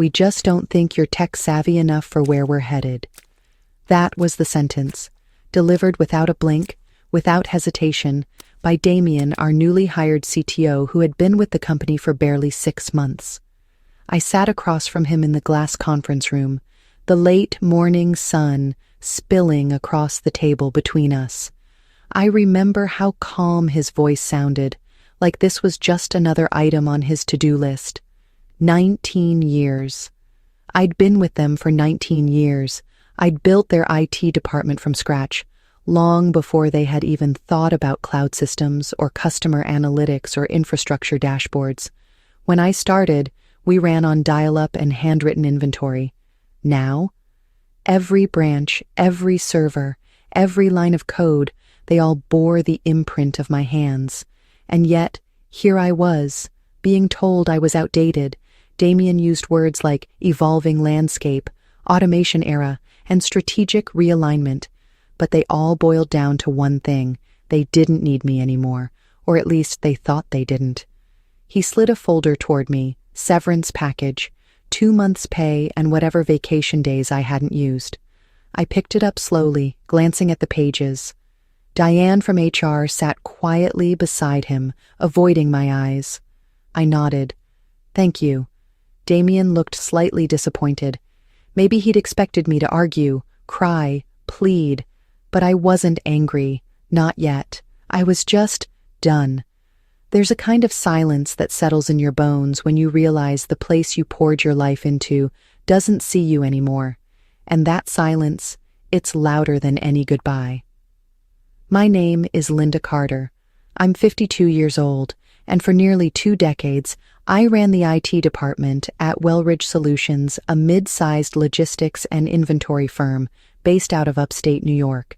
We just don't think you're tech-savvy enough for where we're headed." That was the sentence, delivered without a blink, without hesitation, by Damien, our newly hired CTO who had been with the company for barely 6 months. I sat across from him in the glass conference room, the late morning sun spilling across the table between us. I remember how calm his voice sounded, like this was just another item on his to-do list. 19 years. I'd been with them for 19 years. I'd built their IT department from scratch, long before they had even thought about cloud systems or customer analytics or infrastructure dashboards. When I started, we ran on dial-up and handwritten inventory. Now, every branch, every server, every line of code, they all bore the imprint of my hands. And yet, here I was, being told I was outdated. Damien used words like evolving landscape, automation era, and strategic realignment. But they all boiled down to one thing: they didn't need me anymore, or at least they thought they didn't. He slid a folder toward me, severance package, 2 months' pay and whatever vacation days I hadn't used. I picked it up slowly, glancing at the pages. Diane from HR sat quietly beside him, avoiding my eyes. I nodded. "Thank you." Damien looked slightly disappointed. Maybe he'd expected me to argue, cry, plead, but I wasn't angry, not yet. I was just done. There's a kind of silence that settles in your bones when you realize the place you poured your life into doesn't see you anymore. And that silence, it's louder than any goodbye. My name is Linda Carter. I'm 52 years old, and for nearly 2 decades, I ran the IT department at Wellridge Solutions, a mid-sized logistics and inventory firm based out of upstate New York.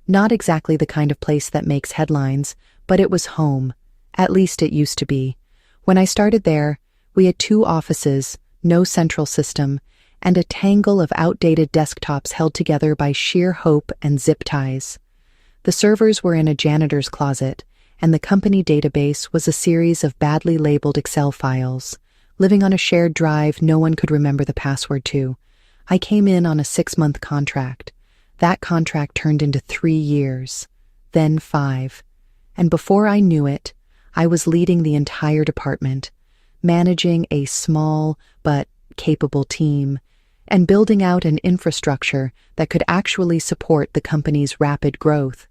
Not exactly the kind of place that makes headlines, but it was home. At least it used to be. When I started there, we had 2 offices, no central system, and a tangle of outdated desktops held together by sheer hope and zip ties. The servers were in a janitor's closet, and the company database was a series of badly labeled Excel files, living on a shared drive no one could remember the password to. I came in on a 6-month contract. That contract turned into 3 years, then 5. And before I knew it, I was leading the entire department, managing a small but capable team, and building out an infrastructure that could actually support the company's rapid growth.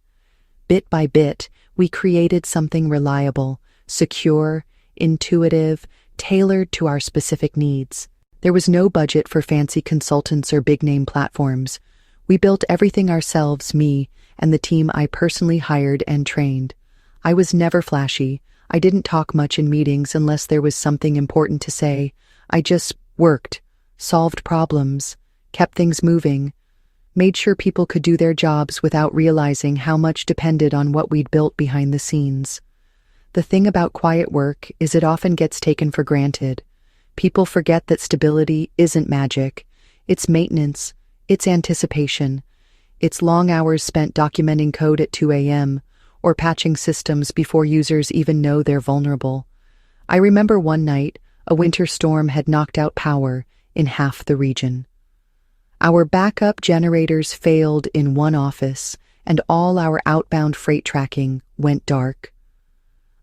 Bit by bit, we created something reliable, secure, intuitive, tailored to our specific needs. There was no budget for fancy consultants or big-name platforms. We built everything ourselves, me and the team I personally hired and trained. I was never flashy. I didn't talk much in meetings unless there was something important to say. I just worked, solved problems, kept things moving, made sure people could do their jobs without realizing how much depended on what we'd built behind the scenes. The thing about quiet work is it often gets taken for granted. People forget that stability isn't magic. It's maintenance. It's anticipation. It's long hours spent documenting code at 2 a.m. or patching systems before users even know they're vulnerable. I remember one night, a winter storm had knocked out power in half the region. Our backup generators failed in one office, and all our outbound freight tracking went dark.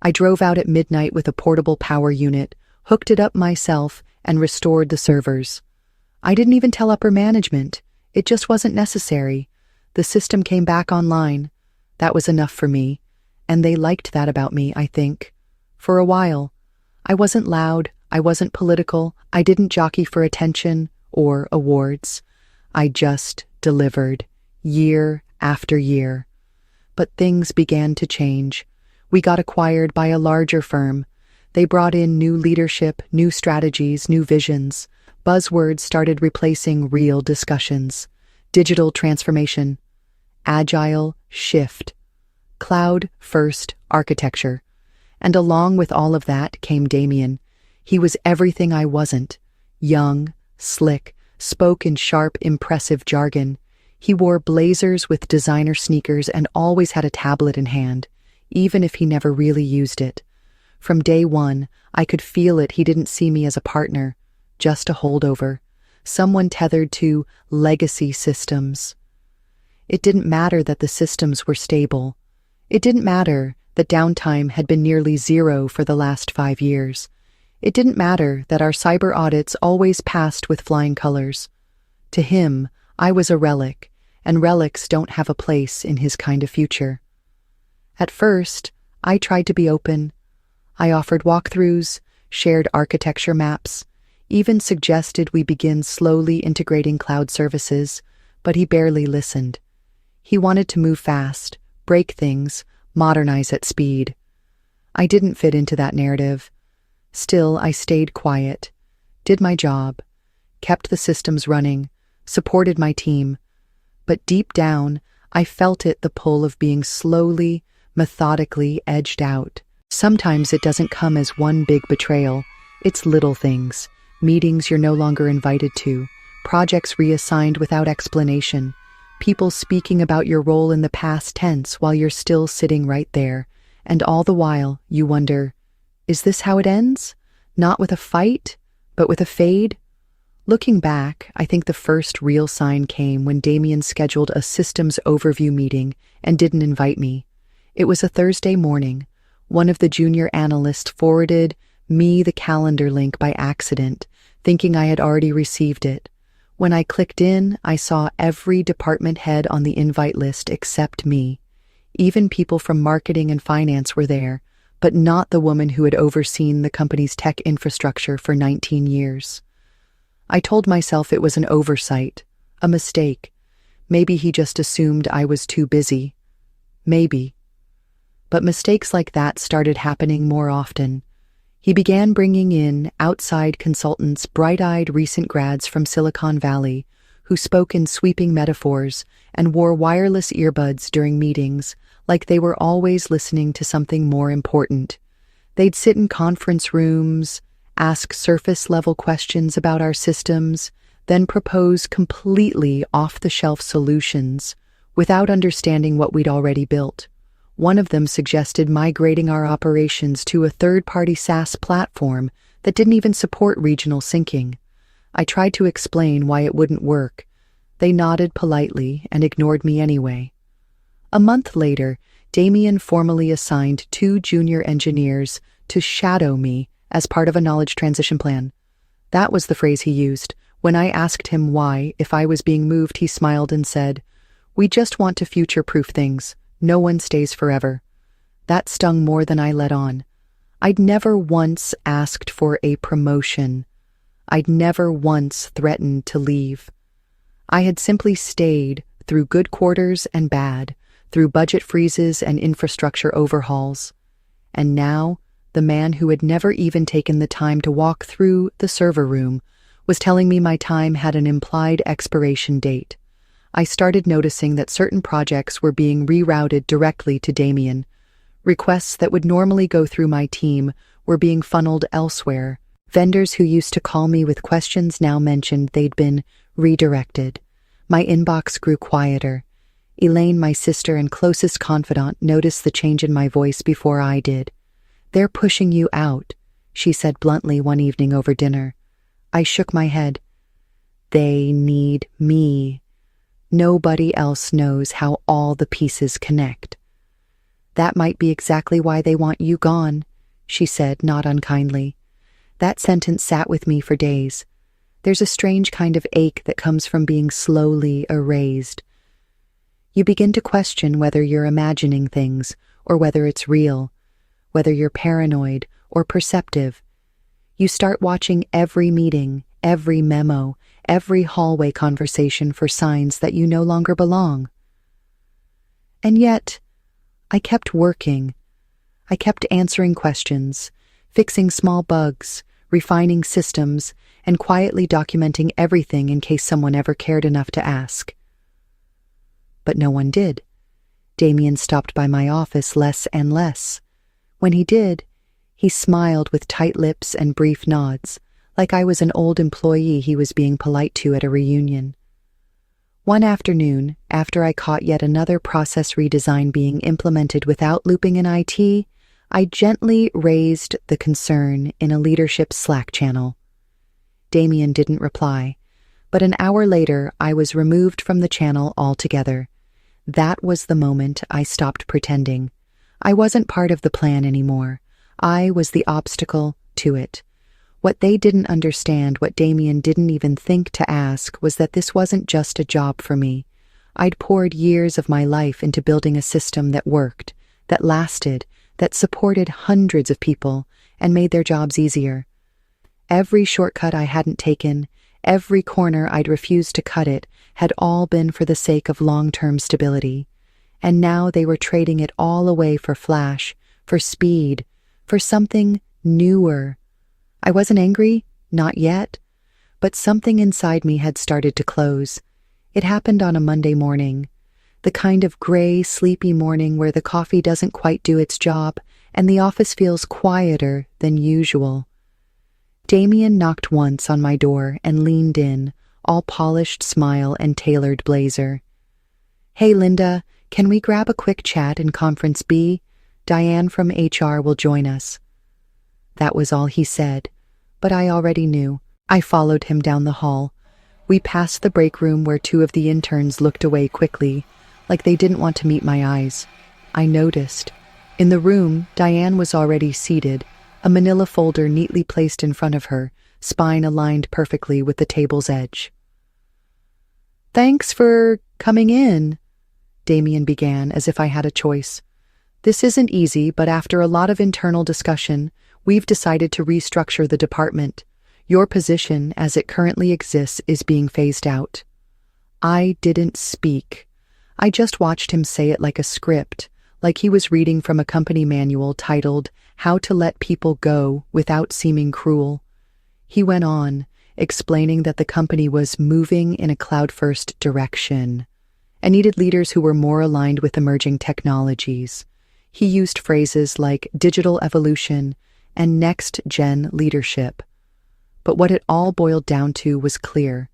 I drove out at midnight with a portable power unit, hooked it up myself, and restored the servers. I didn't even tell upper management. It just wasn't necessary. The system came back online. That was enough for me, and they liked that about me, I think. For a while. I wasn't loud, I wasn't political, I didn't jockey for attention or awards. I just delivered, year after year. But things began to change. We got acquired by a larger firm. They brought in new leadership, new strategies, new visions. Buzzwords started replacing real discussions. Digital transformation, agile shift, cloud-first architecture. And along with all of that came Damien. He was everything I wasn't. Young, slick, spoke in sharp, impressive jargon. He wore blazers with designer sneakers and always had a tablet in hand, even if he never really used it. From day one, I could feel it. He didn't see me as a partner, just a holdover, someone tethered to legacy systems. It didn't matter that the systems were stable. It didn't matter that downtime had been nearly zero for the last 5 years. It didn't matter that our cyber audits always passed with flying colors. To him, I was a relic, and relics don't have a place in his kind of future. At first, I tried to be open. I offered walkthroughs, shared architecture maps, even suggested we begin slowly integrating cloud services, but he barely listened. He wanted to move fast, break things, modernize at speed. I didn't fit into that narrative. Still, I stayed quiet, did my job, kept the systems running, supported my team. But deep down, I felt the pull of being slowly, methodically edged out. Sometimes it doesn't come as one big betrayal. It's little things, meetings you're no longer invited to, projects reassigned without explanation, people speaking about your role in the past tense while you're still sitting right there, and all the while you wonder, is this how it ends? Not with a fight, but with a fade? Looking back, I think the first real sign came when Damien scheduled a systems overview meeting and didn't invite me. It was a Thursday morning. One of the junior analysts forwarded me the calendar link by accident, thinking I had already received it. When I clicked in, I saw every department head on the invite list except me. Even people from marketing and finance were there, but not the woman who had overseen the company's tech infrastructure for 19 years. I told myself it was an oversight, a mistake. Maybe he just assumed I was too busy. Maybe. But mistakes like that started happening more often. He began bringing in outside consultants, bright-eyed recent grads from Silicon Valley, who spoke in sweeping metaphors and wore wireless earbuds during meetings, like they were always listening to something more important. They'd sit in conference rooms, ask surface-level questions about our systems, then propose completely off-the-shelf solutions without understanding what we'd already built. One of them suggested migrating our operations to a third-party SaaS platform that didn't even support regional syncing. I tried to explain why it wouldn't work. They nodded politely and ignored me anyway. A month later, Damien formally assigned 2 junior engineers to shadow me as part of a knowledge transition plan. That was the phrase he used. When I asked him why, if I was being moved, he smiled and said, "We just want to future-proof things. No one stays forever." That stung more than I let on. I'd never once asked for a promotion. I'd never once threatened to leave. I had simply stayed through good quarters and bad, through budget freezes and infrastructure overhauls. And now, the man who had never even taken the time to walk through the server room was telling me my time had an implied expiration date. I started noticing that certain projects were being rerouted directly to Damien. Requests that would normally go through my team were being funneled elsewhere. Vendors who used to call me with questions now mentioned they'd been redirected. My inbox grew quieter. Elaine, my sister and closest confidant, noticed the change in my voice before I did. "They're pushing you out," she said bluntly one evening over dinner. I shook my head. "They need me. Nobody else knows how all the pieces connect." "That might be exactly why they want you gone," she said, not unkindly. That sentence sat with me for days. There's a strange kind of ache that comes from being slowly erased. You begin to question whether you're imagining things or whether it's real, whether you're paranoid or perceptive. You start watching every meeting, every memo, every hallway conversation for signs that you no longer belong. And yet, I kept working. I kept answering questions, fixing small bugs, refining systems, and quietly documenting everything in case someone ever cared enough to ask. But no one did. Damien stopped by my office less and less. When he did, he smiled with tight lips and brief nods, like I was an old employee he was being polite to at a reunion. One afternoon, after I caught yet another process redesign being implemented without looping in IT, I gently raised the concern in a leadership Slack channel. Damien didn't reply. But an hour later, I was removed from the channel altogether. That was the moment I stopped pretending. I wasn't part of the plan anymore. I was the obstacle to it. What they didn't understand, what Damien didn't even think to ask, was that this wasn't just a job for me. I'd poured years of my life into building a system that worked, that lasted, that supported hundreds of people, and made their jobs easier. Every shortcut I hadn't taken, every corner I'd refused to cut it, had all been for the sake of long-term stability. And now they were trading it all away for flash, for speed, for something newer. I wasn't angry, not yet, but something inside me had started to close. It happened on a Monday morning, the kind of gray, sleepy morning where the coffee doesn't quite do its job and the office feels quieter than usual. Damien knocked once on my door and leaned in, all polished smile and tailored blazer. "Hey, Linda, can we grab a quick chat in Conference B? Diane from HR will join us." That was all he said, but I already knew. I followed him down the hall. We passed the break room where two of the interns looked away quickly, like they didn't want to meet my eyes. I noticed. In the room, Diane was already seated, a manila folder neatly placed in front of her, spine aligned perfectly with the table's edge. "Thanks for coming in," Damien began, as if I had a choice. "This isn't easy, but after a lot of internal discussion, we've decided to restructure the department. Your position, as it currently exists, is being phased out." I didn't speak. I just watched him say it like a script, like he was reading from a company manual titled "How to Let People Go Without Seeming Cruel." He went on, explaining that the company was moving in a cloud-first direction and needed leaders who were more aligned with emerging technologies. He used phrases like digital evolution and next-gen leadership. But what it all boiled down to was clear.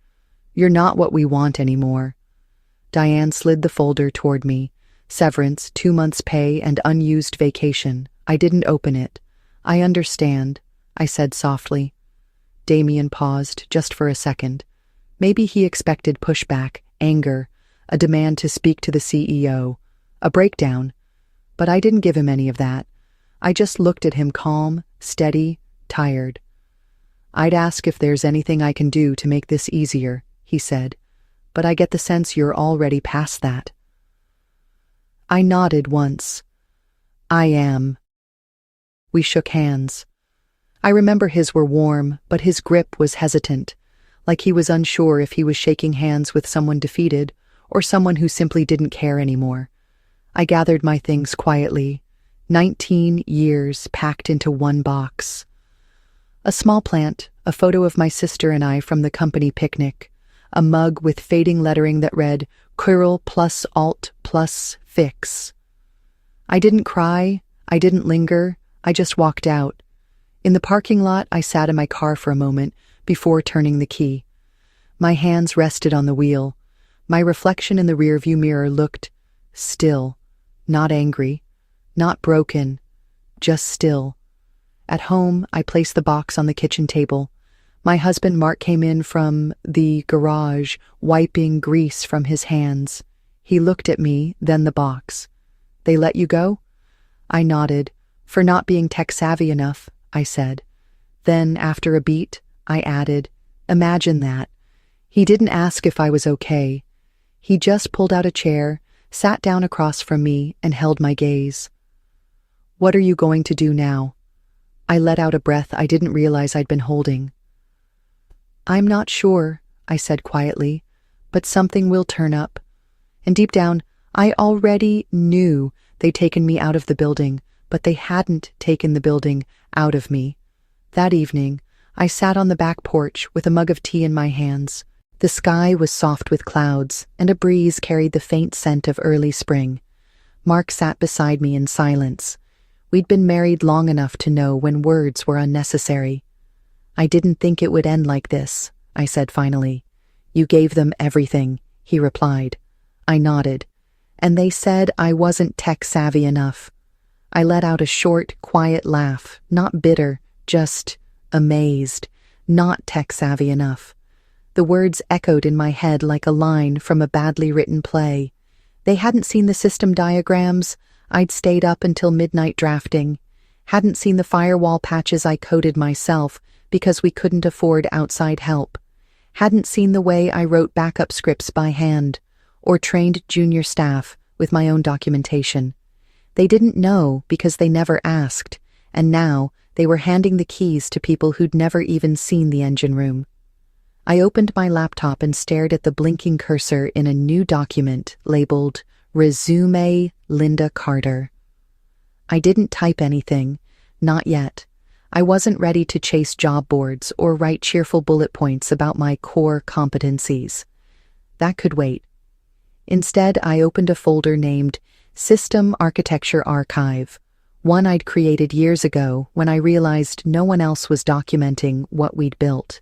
"You're not what we want anymore." Diane slid the folder toward me. Severance, 2 months' pay, and unused vacation. I didn't open it. "I understand," I said softly. Damien paused, just for a second. Maybe he expected pushback, anger, a demand to speak to the CEO, a breakdown. But I didn't give him any of that. I just looked at him calm, steady, tired. "I'd ask if there's anything I can do to make this easier," he said, "but I get the sense you're already past that." I nodded once. "I am." We shook hands. I remember his were warm, but his grip was hesitant, like he was unsure if he was shaking hands with someone defeated or someone who simply didn't care anymore. I gathered my things quietly. 19 years packed into one box. A small plant, a photo of my sister and I from the company picnic, a mug with fading lettering that read Curl plus Alt plus Fix. I didn't cry, I didn't linger, I just walked out. In the parking lot, I sat in my car for a moment before turning the key. My hands rested on the wheel. My reflection in the rearview mirror looked still, not angry, not broken, just still. At home, I placed the box on the kitchen table. My husband Mark came in from the garage, wiping grease from his hands. He looked at me, then the box. "They let you go?" I nodded. "For not being tech-savvy enough," I said. Then, after a beat, I added, "Imagine that." He didn't ask if I was okay. He just pulled out a chair, sat down across from me, and held my gaze. "What are you going to do now?" I let out a breath I didn't realize I'd been holding. "I'm not sure," I said quietly, "but something will turn up." And deep down, I already knew they'd taken me out of the building, but they hadn't taken the building out of me. That evening, I sat on the back porch with a mug of tea in my hands. The sky was soft with clouds, and a breeze carried the faint scent of early spring. Mark sat beside me in silence. We'd been married long enough to know when words were unnecessary. "I didn't think it would end like this," I said finally. "You gave them everything," he replied. I nodded. "And they said I wasn't tech-savvy enough." I let out a short, quiet laugh, not bitter, just amazed. not tech-savvy enough. The words echoed in my head like a line from a badly written play. They hadn't seen the system diagrams I'd stayed up until midnight drafting, hadn't seen the firewall patches I coded myself because we couldn't afford outside help, hadn't seen the way I wrote backup scripts by hand, or trained junior staff with my own documentation. They didn't know because they never asked, and now they were handing the keys to people who'd never even seen the engine room. I opened my laptop and stared at the blinking cursor in a new document labeled Resume Linda Carter. I didn't type anything, not yet. I wasn't ready to chase job boards or write cheerful bullet points about my core competencies. That could wait. Instead, I opened a folder named System Architecture Archive, one I'd created years ago when I realized no one else was documenting what we'd built.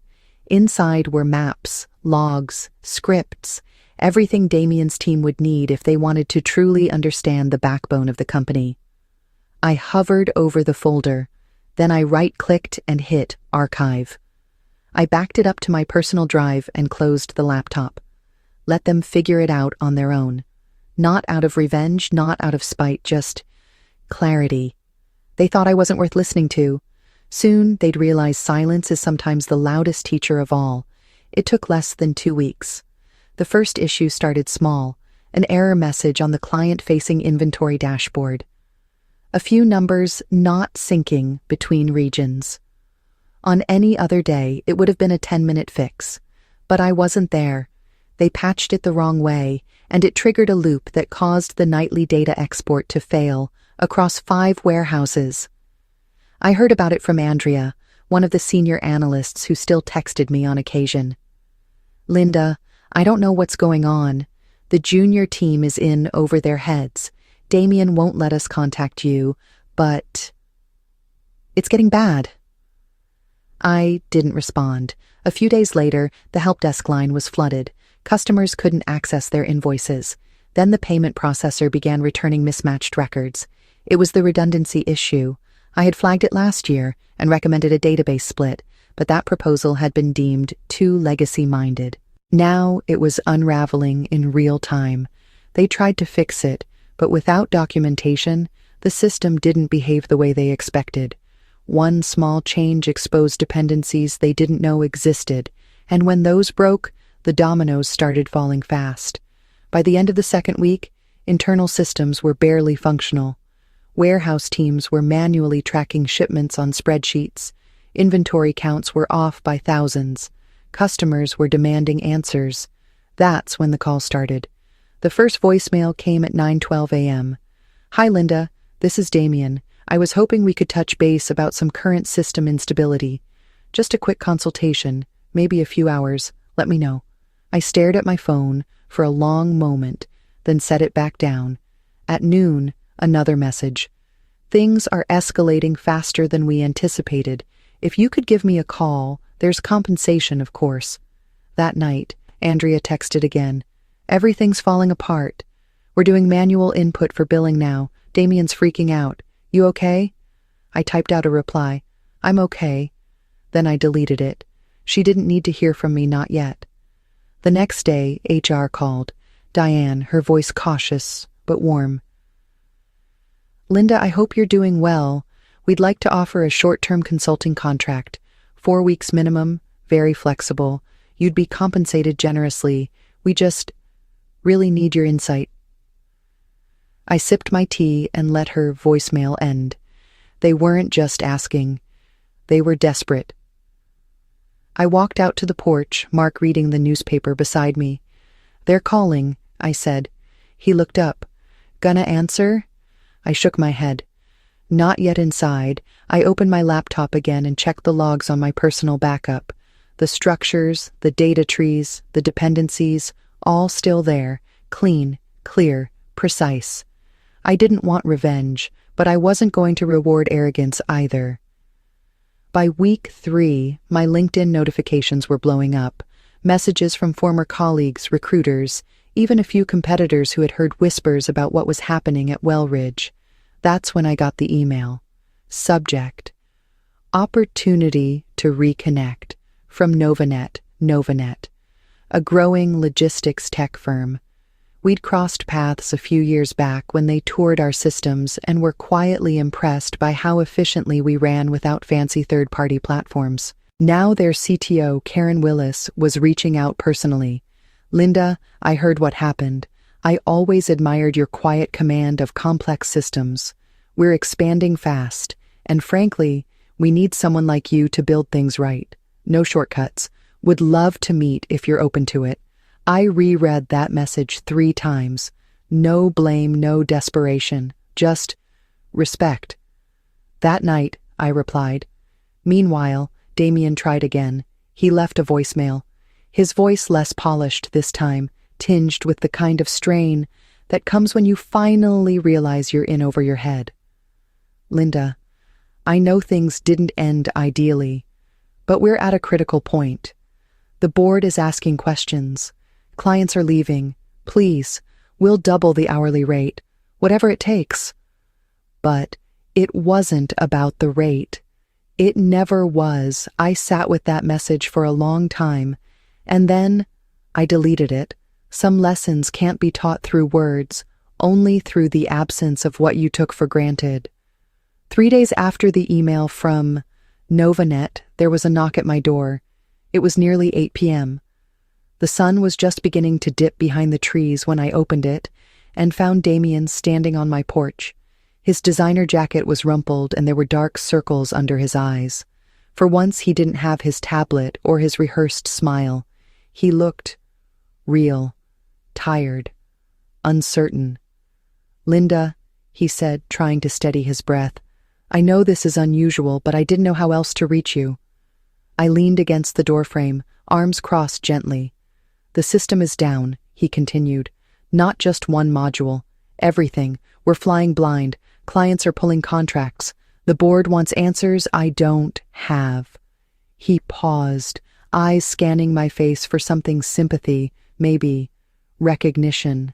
Inside were maps, logs, scripts, everything Damien's team would need if they wanted to truly understand the backbone of the company. I hovered over the folder, then I right-clicked and hit Archive. I backed it up to my personal drive and closed the laptop. Let them figure it out on their own. Not out of revenge, not out of spite, just clarity. They thought I wasn't worth listening to. Soon, they'd realize silence is sometimes the loudest teacher of all. It took less than 2 weeks. The first issue started small, an error message on the client-facing inventory dashboard. A few numbers not syncing between regions. On any other day, it would have been a 10-minute fix. But I wasn't there. They patched it the wrong way, and it triggered a loop that caused the nightly data export to fail across 5 warehouses. I heard about it from Andrea, one of the senior analysts who still texted me on occasion. Linda, I don't know what's going on. The junior team is in over their heads. Damien won't let us contact you, but it's getting bad. I didn't respond. A few days later, the help desk line was flooded. Customers couldn't access their invoices. Then the payment processor began returning mismatched records. It was the redundancy issue. I had flagged it last year and recommended a database split, but that proposal had been deemed too legacy-minded. Now it was unraveling in real time. They tried to fix it, but without documentation, the system didn't behave the way they expected. One small change exposed dependencies they didn't know existed, and when those broke, the dominoes started falling fast. By the end of the second week, internal systems were barely functional. Warehouse teams were manually tracking shipments on spreadsheets. Inventory counts were off by thousands. Customers were demanding answers. That's when the call started. The first voicemail came at 9:12 a.m. Hi, Linda. This is Damien. I was hoping we could touch base about some current system instability. Just a quick consultation, maybe a few hours. Let me know. I stared at my phone for a long moment, then set it back down. At noon, another message. Things are escalating faster than we anticipated. If you could give me a call, there's compensation, of course. That night, Andrea texted again. Everything's falling apart. We're doing manual input for billing now. Damien's freaking out. You okay? I typed out a reply. I'm okay. Then I deleted it. She didn't need to hear from me, not yet. The next day, HR called. Diane, her voice cautious but warm. Linda, I hope you're doing well. We'd like to offer a short-term consulting contract. 4 weeks minimum, very flexible. You'd be compensated generously. We just really need your insight. I sipped my tea and let her voicemail end. They weren't just asking. They were desperate. I walked out to the porch, Mark reading the newspaper beside me. They're calling, I said. He looked up. Gonna answer? I shook my head. Not yet inside. I opened my laptop again and checked the logs on my personal backup. The structures, the data trees, the dependencies, all still there, clean, clear, precise. I didn't want revenge, but I wasn't going to reward arrogance either. By week 3, my LinkedIn notifications were blowing up. Messages from former colleagues, recruiters, even a few competitors who had heard whispers about what was happening at Wellridge. That's when I got the email. Subject: Opportunity to reconnect. from Novanet, a growing logistics tech firm. We'd crossed paths a few years back when they toured our systems and were quietly impressed by how efficiently we ran without fancy third-party platforms. Now their CTO, Karen Willis, was reaching out personally. "Linda, I heard what happened. I always admired your quiet command of complex systems. We're expanding fast, and frankly, we need someone like you to build things right. No shortcuts. Would love to meet if you're open to it." I reread that message 3 times. No blame, no desperation, just respect. "That night," I replied. Meanwhile, Damien tried again. He left a voicemail. His voice less polished this time, tinged with the kind of strain that comes when you finally realize you're in over your head. "Linda, I know things didn't end ideally, but we're at a critical point. The board is asking questions. Clients are leaving. Please, we'll double the hourly rate, whatever it takes." But it wasn't about the rate. It never was. I sat with that message for a long time, and then I deleted it. Some lessons can't be taught through words, only through the absence of what you took for granted. 3 days after the email from Novanet, there was a knock at my door. It was nearly 8 p.m. The sun was just beginning to dip behind the trees when I opened it and found Damien standing on my porch. His designer jacket was rumpled and there were dark circles under his eyes. For once he didn't have his tablet or his rehearsed smile. He looked real, tired, uncertain. "Linda," he said, trying to steady his breath, "I know this is unusual, but I didn't know how else to reach you." I leaned against the doorframe, arms crossed gently. "The system is down," he continued. "Not just one module. Everything. We're flying blind. Clients are pulling contracts. The board wants answers I don't have." He paused, eyes scanning my face for something sympathy, maybe recognition.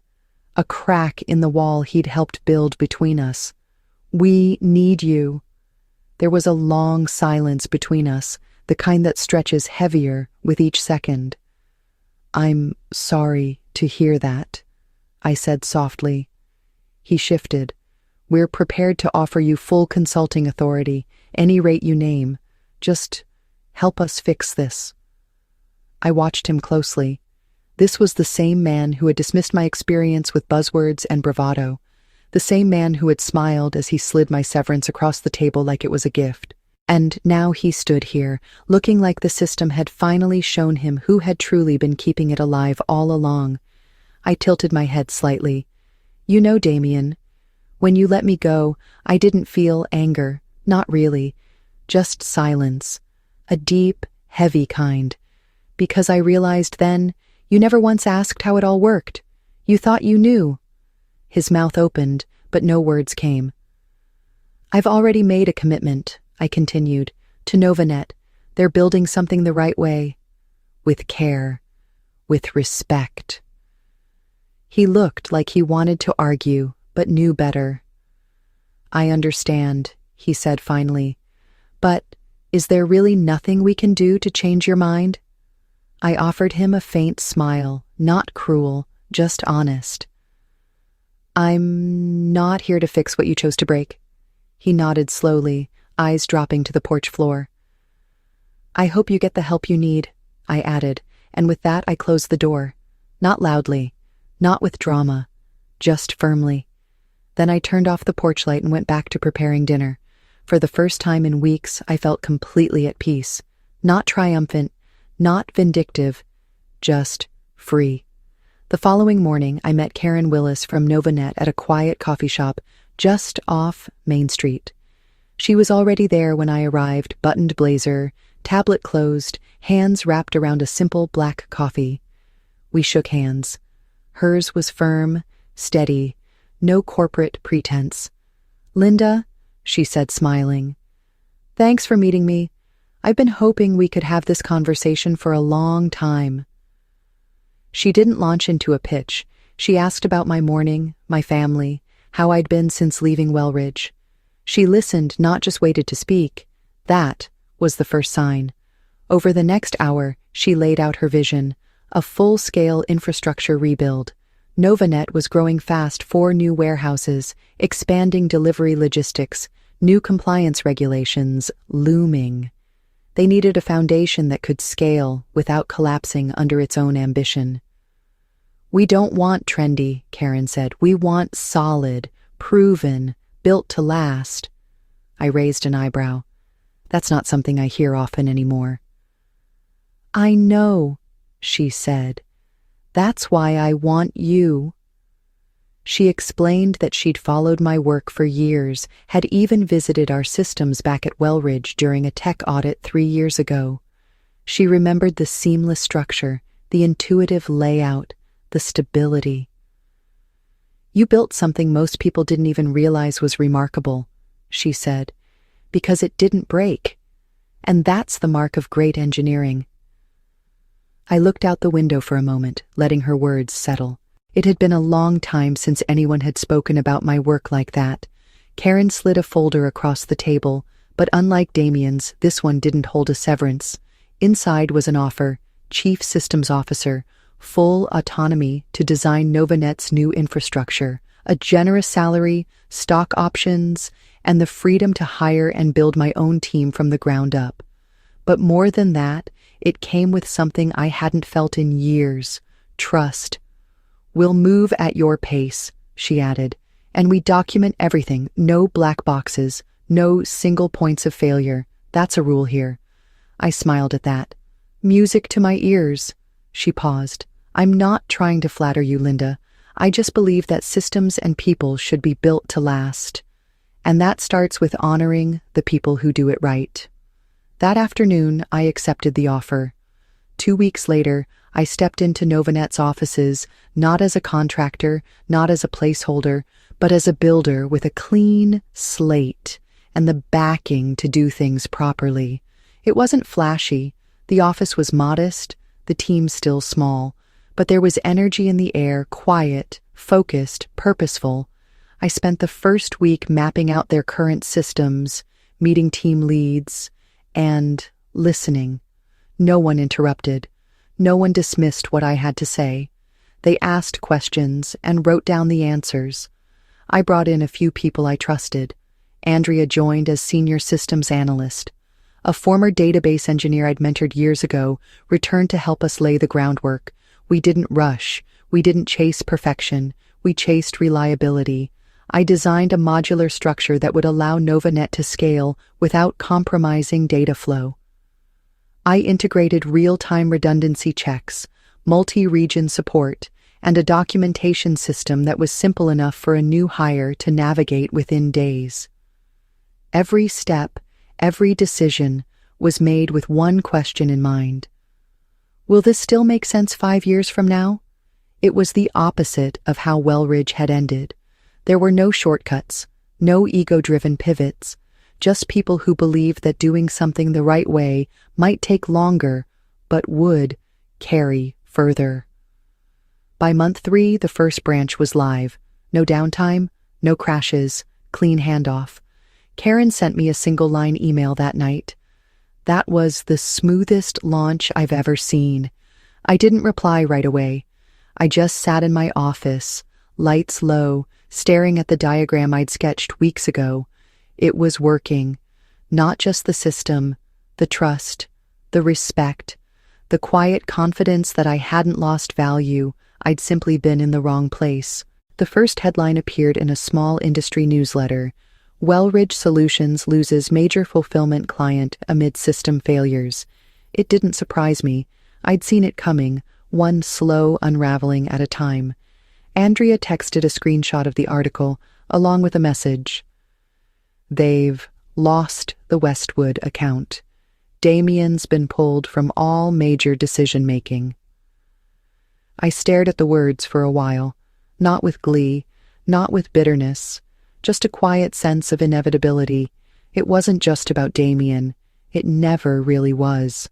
A crack in the wall he'd helped build between us. "We need you." There was a long silence between us, the kind that stretches heavier with each second. "I'm sorry to hear that," I said softly. He shifted. "We're prepared to offer you full consulting authority, any rate you name. Just help us fix this." I watched him closely. This was the same man who had dismissed my experience with buzzwords and bravado, the same man who had smiled as he slid my severance across the table like it was a gift. And now he stood here, looking like the system had finally shown him who had truly been keeping it alive all along. I tilted my head slightly. "You know, Damien, when you let me go, I didn't feel anger, not really, just silence, a deep, heavy kind. Because I realized then, you never once asked how it all worked. You thought you knew." His mouth opened, but no words came. "I've already made a commitment," I continued, "to Novanet. They're building something the right way. With care. With respect." He looked like he wanted to argue, but knew better. "I understand," he said finally. "But is there really nothing we can do to change your mind?" I offered him a faint smile, not cruel, just honest. "I'm not here to fix what you chose to break." He nodded slowly, eyes dropping to the porch floor. "I hope you get the help you need," I added, and with that I closed the door. Not loudly, not with drama, just firmly. Then I turned off the porch light and went back to preparing dinner. For the first time in weeks, I felt completely at peace. Not triumphant, not vindictive, just free. The following morning, I met Karen Willis from Novanet at a quiet coffee shop just off Main Street. She was already there when I arrived, buttoned blazer, tablet closed, hands wrapped around a simple black coffee. We shook hands. Hers was firm, steady, no corporate pretense. "Linda," she said, smiling, "thanks for meeting me. I've been hoping we could have this conversation for a long time." She didn't launch into a pitch. She asked about my morning, my family, how I'd been since leaving Wellridge. She listened, not just waited to speak. That was the first sign. Over the next hour, she laid out her vision, a full-scale infrastructure rebuild. Novanet was growing fast, 4 new warehouses, expanding delivery logistics, new compliance regulations looming. They needed a foundation that could scale without collapsing under its own ambition. "We don't want trendy," Karen said. "We want solid, proven, built to last." I raised an eyebrow. That's not something I hear often anymore. "I know," she said. "That's why I want you." She explained that she'd followed my work for years, had even visited our systems back at Wellridge during a tech audit 3 years ago. She remembered the seamless structure, the intuitive layout, the stability. "You built something most people didn't even realize was remarkable," she said, "because it didn't break. And that's the mark of great engineering." I looked out the window for a moment, letting her words settle. It had been a long time since anyone had spoken about my work like that. Karen slid a folder across the table, but unlike Damien's, this one didn't hold a severance. Inside was an offer: Chief Systems Officer, full autonomy to design Novanet's new infrastructure, a generous salary, stock options, and the freedom to hire and build my own team from the ground up. But more than that, it came with something I hadn't felt in years: trust. "We'll move at your pace," she added, "and we document everything, no black boxes, no single points of failure. That's a rule here." I smiled at that. "Music to my ears." She paused. "I'm not trying to flatter you, Linda. I just believe that systems and people should be built to last. And that starts with honoring the people who do it right." That afternoon, I accepted the offer. 2 weeks later, I stepped into Novanet's offices, not as a contractor, not as a placeholder, but as a builder with a clean slate and the backing to do things properly. It wasn't flashy. The office was modest, the team still small, but there was energy in the air, quiet, focused, purposeful. I spent the first week mapping out their current systems, meeting team leads, and listening. No one interrupted. No one dismissed what I had to say. They asked questions and wrote down the answers. I brought in a few people I trusted. Andrea joined as senior systems analyst. A former database engineer I'd mentored years ago returned to help us lay the groundwork. We didn't rush. We didn't chase perfection. We chased reliability. I designed a modular structure that would allow Novanet to scale without compromising data flow. I integrated real-time redundancy checks, multi-region support, and a documentation system that was simple enough for a new hire to navigate within days. Every step, every decision was made with one question in mind: will this still make sense 5 years from now? It was the opposite of how Wellridge had ended. There were no shortcuts, no ego-driven pivots, just people who believed that doing something the right way might take longer, but would carry further. By month 3, the first branch was live. No downtime, no crashes, clean handoff. Karen sent me a single-line email that night. That was the smoothest launch I've ever seen. I didn't reply right away. I just sat in my office, lights low, staring at the diagram I'd sketched weeks ago. It was working. Not just the system, the trust, the respect, the quiet confidence that I hadn't lost value. I'd simply been in the wrong place. The first headline appeared in a small industry newsletter: Wellridge Solutions loses major fulfillment client amid system failures. It didn't surprise me. I'd seen it coming, one slow unraveling at a time. Andrea texted a screenshot of the article, along with a message. "They've lost the Westwood account. Damien's been pulled from all major decision-making." I stared at the words for a while, not with glee, not with bitterness, just a quiet sense of inevitability. It wasn't just about Damien. It never really was.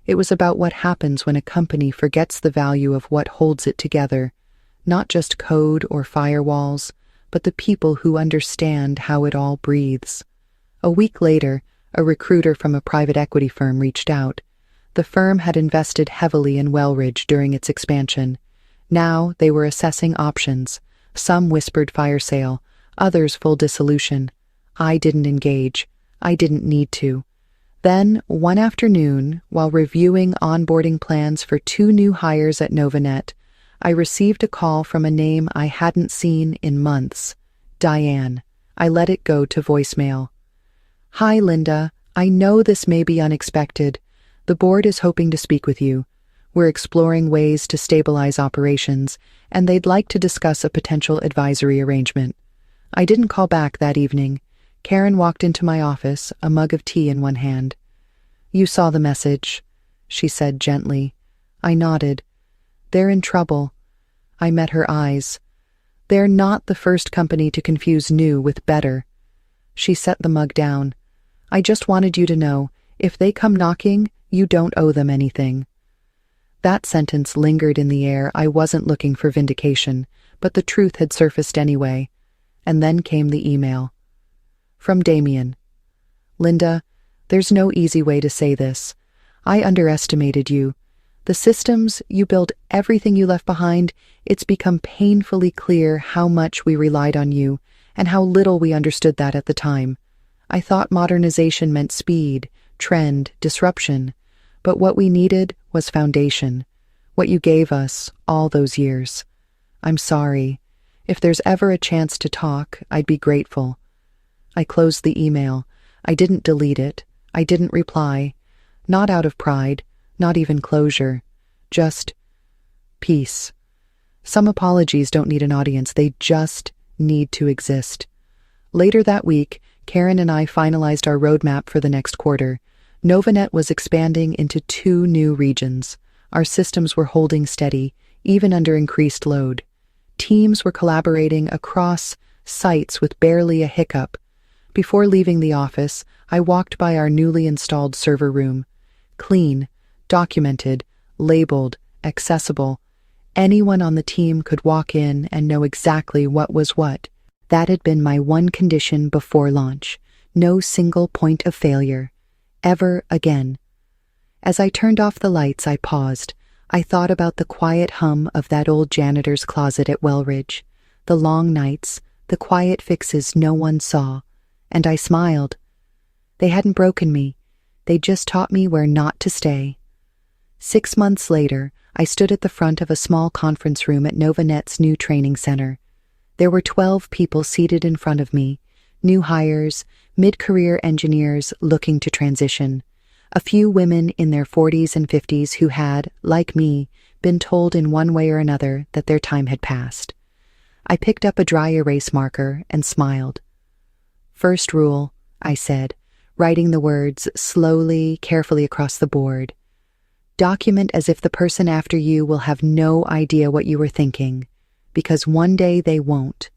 It was about what happens when a company forgets the value of what holds it together, not just code or firewalls, but the people who understand how it all breathes. A week later, a recruiter from a private equity firm reached out. The firm had invested heavily in Wellridge during its expansion. Now they were assessing options. Some whispered fire sale, others full dissolution. I didn't engage. I didn't need to. Then, one afternoon, while reviewing onboarding plans for 2 new hires at Novanet, I received a call from a name I hadn't seen in months. Diane. I let it go to voicemail. "Hi, Linda. I know this may be unexpected. The board is hoping to speak with you. We're exploring ways to stabilize operations, and they'd like to discuss a potential advisory arrangement." I didn't call back that evening. Karen walked into my office, a mug of tea in one hand. "You saw the message," she said gently. I nodded. "They're in trouble." I met her eyes. "They're not the first company to confuse new with better." She set the mug down. "I just wanted you to know, if they come knocking, you don't owe them anything." That sentence lingered in the air. I wasn't looking for vindication, but the truth had surfaced anyway. And then came the email. From Damien. "Linda, there's no easy way to say this. I underestimated you. The systems you built, everything you left behind, it's become painfully clear how much we relied on you and how little we understood that at the time. I thought modernization meant speed, trend, disruption, but what we needed was foundation, what you gave us all those years. I'm sorry. If there's ever a chance to talk, I'd be grateful." I closed the email. I didn't delete it. I didn't reply. Not out of pride, not even closure. Just peace. Some apologies don't need an audience, they just need to exist. Later that week, Karen and I finalized our roadmap for the next quarter. Novanet was expanding into 2 new regions. Our systems were holding steady, even under increased load. Teams were collaborating across sites with barely a hiccup. Before leaving the office, I walked by our newly installed server room. Clean, documented, labeled, accessible. Anyone on the team could walk in and know exactly what was what. That had been my one condition before launch. No single point of failure. Ever again. As I turned off the lights, I paused. I thought about the quiet hum of that old janitor's closet at Wellridge, the long nights, the quiet fixes no one saw, and I smiled. They hadn't broken me. They just taught me where not to stay. 6 months later, I stood at the front of a small conference room at Novanet's new training center. There were 12 people seated in front of me, new hires, mid-career engineers looking to transition. A few women in their 40s and 50s who had, like me, been told in one way or another that their time had passed. I picked up a dry erase marker and smiled. "First rule," I said, writing the words slowly, carefully across the board. "Document as if the person after you will have no idea what you were thinking, because one day they won't."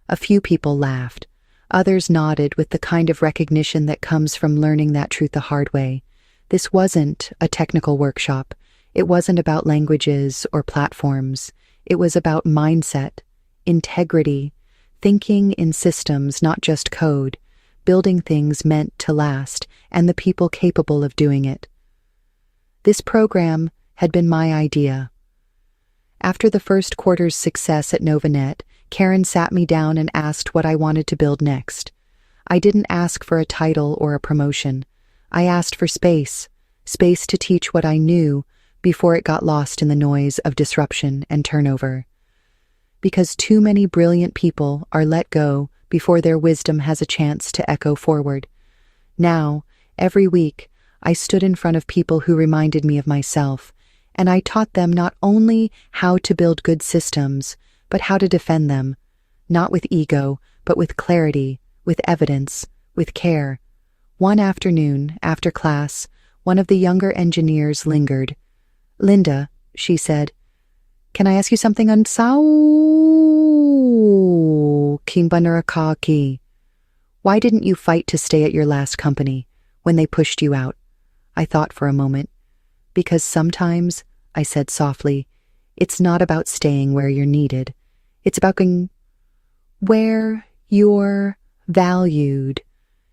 A few people laughed. Others nodded with the kind of recognition that comes from learning that truth the hard way. This wasn't a technical workshop. It wasn't about languages or platforms. It was about mindset, integrity, thinking in systems, not just code, building things meant to last, and the people capable of doing it. This program had been my idea. After the first quarter's success at Novanet, Karen sat me down and asked what I wanted to build next. I didn't ask for a title or a promotion. I asked for space to teach what I knew before it got lost in the noise of disruption and turnover. Because too many brilliant people are let go before their wisdom has a chance to echo forward. Now, every week, I stood in front of people who reminded me of myself, and I taught them not only how to build good systems, but how to defend them, not with ego, but with clarity, with evidence, with care. One afternoon, after class, one of the younger engineers lingered. "Linda," she said, "can I ask you something on Sao Kimbanaraki? Why didn't you fight to stay at your last company when they pushed you out?" I thought for a moment. "Because sometimes," I said softly, "it's not about staying where you're needed. It's about going where you're valued."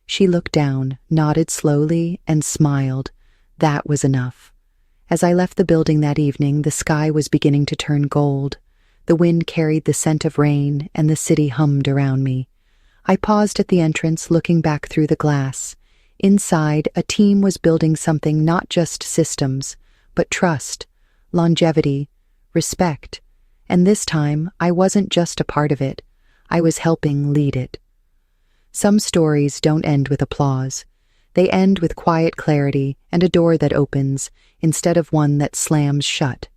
She looked down, nodded slowly, and smiled. That was enough. As I left the building that evening, the sky was beginning to turn gold. The wind carried the scent of rain, and the city hummed around me. I paused at the entrance, looking back through the glass. Inside, a team was building something, not just systems, but trust, longevity, respect. And this time, I wasn't just a part of it. I was helping lead it. Some stories don't end with applause. They end with quiet clarity and a door that opens instead of one that slams shut.